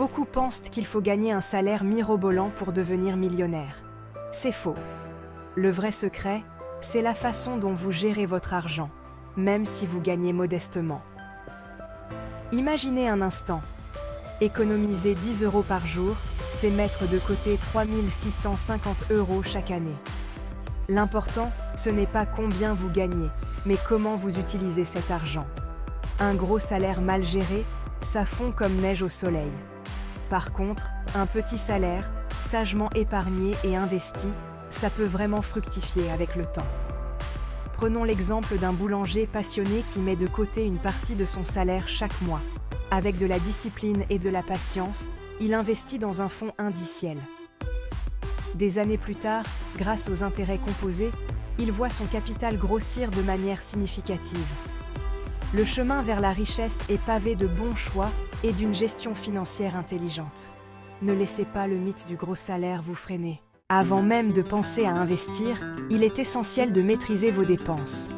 Beaucoup pensent qu'il faut gagner un salaire mirobolant pour devenir millionnaire. C'est faux. Le vrai secret, c'est la façon dont vous gérez votre argent, même si vous gagnez modestement. Imaginez un instant. Économiser 10 € par jour, c'est mettre de côté 3 650 € chaque année. L'important, ce n'est pas combien vous gagnez, mais comment vous utilisez cet argent. Un gros salaire mal géré, ça fond comme neige au soleil. Par contre, un petit salaire, sagement épargné et investi, ça peut vraiment fructifier avec le temps. Prenons l'exemple d'un boulanger passionné qui met de côté une partie de son salaire chaque mois. Avec de la discipline et de la patience, il investit dans un fonds indiciel. Des années plus tard, grâce aux intérêts composés, il voit son capital grossir de manière significative. Le chemin vers la richesse est pavé de bons choix et d'une gestion financière intelligente. Ne laissez pas le mythe du gros salaire vous freiner. Avant même de penser à investir, il est essentiel de maîtriser vos dépenses.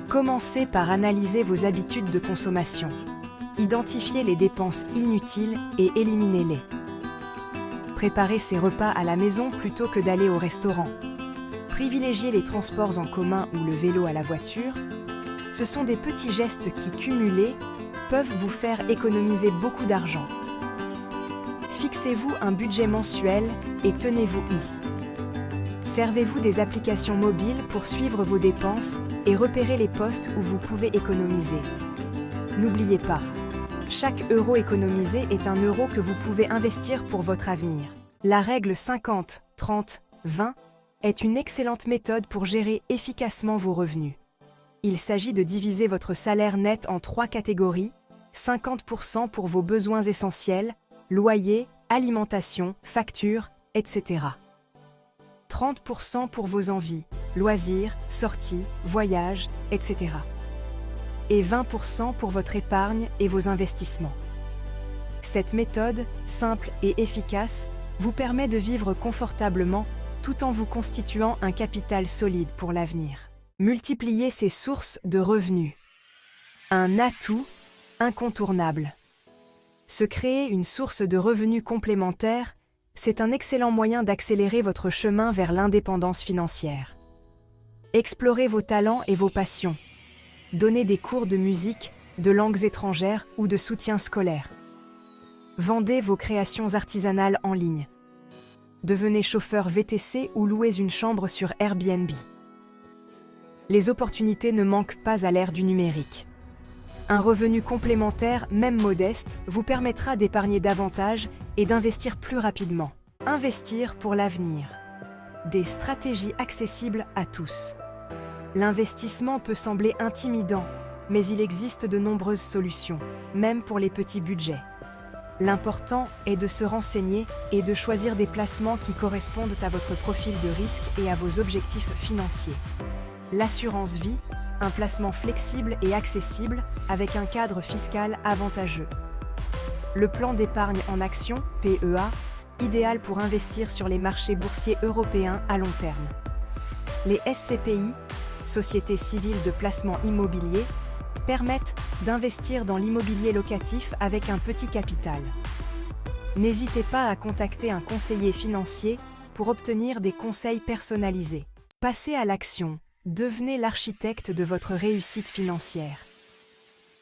Commencez par analyser vos habitudes de consommation. Identifiez les dépenses inutiles et éliminez-les. Préparez ses repas à la maison plutôt que d'aller au restaurant. Privilégiez les transports en commun ou le vélo à la voiture. Ce sont des petits gestes qui, cumulés, peuvent vous faire économiser beaucoup d'argent. Fixez-vous un budget mensuel et tenez-vous-y. Servez-vous des applications mobiles pour suivre vos dépenses et repérer les postes où vous pouvez économiser. N'oubliez pas, chaque euro économisé est un euro que vous pouvez investir pour votre avenir. La règle 50-30-20 est une excellente méthode pour gérer efficacement vos revenus. Il s'agit de diviser votre salaire net en 3 catégories, 50% pour vos besoins essentiels, loyer, alimentation, factures, etc. 30% pour vos envies, loisirs, sorties, voyages, etc. Et 20% pour votre épargne et vos investissements. Cette méthode, simple et efficace, vous permet de vivre confortablement tout en vous constituant un capital solide pour l'avenir. Multipliez ces sources de revenus. Un atout incontournable. Se créer une source de revenus complémentaire, c'est un excellent moyen d'accélérer votre chemin vers l'indépendance financière. Explorez vos talents et vos passions. Donnez des cours de musique, de langues étrangères ou de soutien scolaire. Vendez vos créations artisanales en ligne. Devenez chauffeur VTC ou louez une chambre sur Airbnb. Les opportunités ne manquent pas à l'ère du numérique. Un revenu complémentaire, même modeste, vous permettra d'épargner davantage et d'investir plus rapidement. Investir pour l'avenir. Des stratégies accessibles à tous. L'investissement peut sembler intimidant, mais il existe de nombreuses solutions, même pour les petits budgets. L'important est de se renseigner et de choisir des placements qui correspondent à votre profil de risque et à vos objectifs financiers. L'assurance vie, un placement flexible et accessible avec un cadre fiscal avantageux. Le plan d'épargne en actions, PEA, idéal pour investir sur les marchés boursiers européens à long terme. Les SCPI, Sociétés civiles de placement immobilier, permettent d'investir dans l'immobilier locatif avec un petit capital. N'hésitez pas à contacter un conseiller financier pour obtenir des conseils personnalisés. Passez à l'action. Devenez l'architecte de votre réussite financière.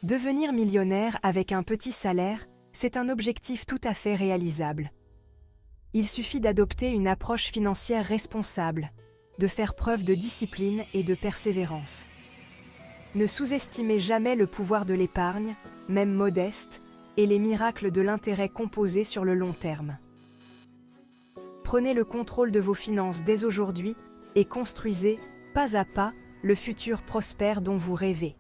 Devenir millionnaire avec un petit salaire, c'est un objectif tout à fait réalisable. Il suffit d'adopter une approche financière responsable, de faire preuve de discipline et de persévérance. Ne sous-estimez jamais le pouvoir de l'épargne, même modeste, et les miracles de l'intérêt composé sur le long terme. Prenez le contrôle de vos finances dès aujourd'hui et construisez, pas à pas, le futur prospère dont vous rêvez.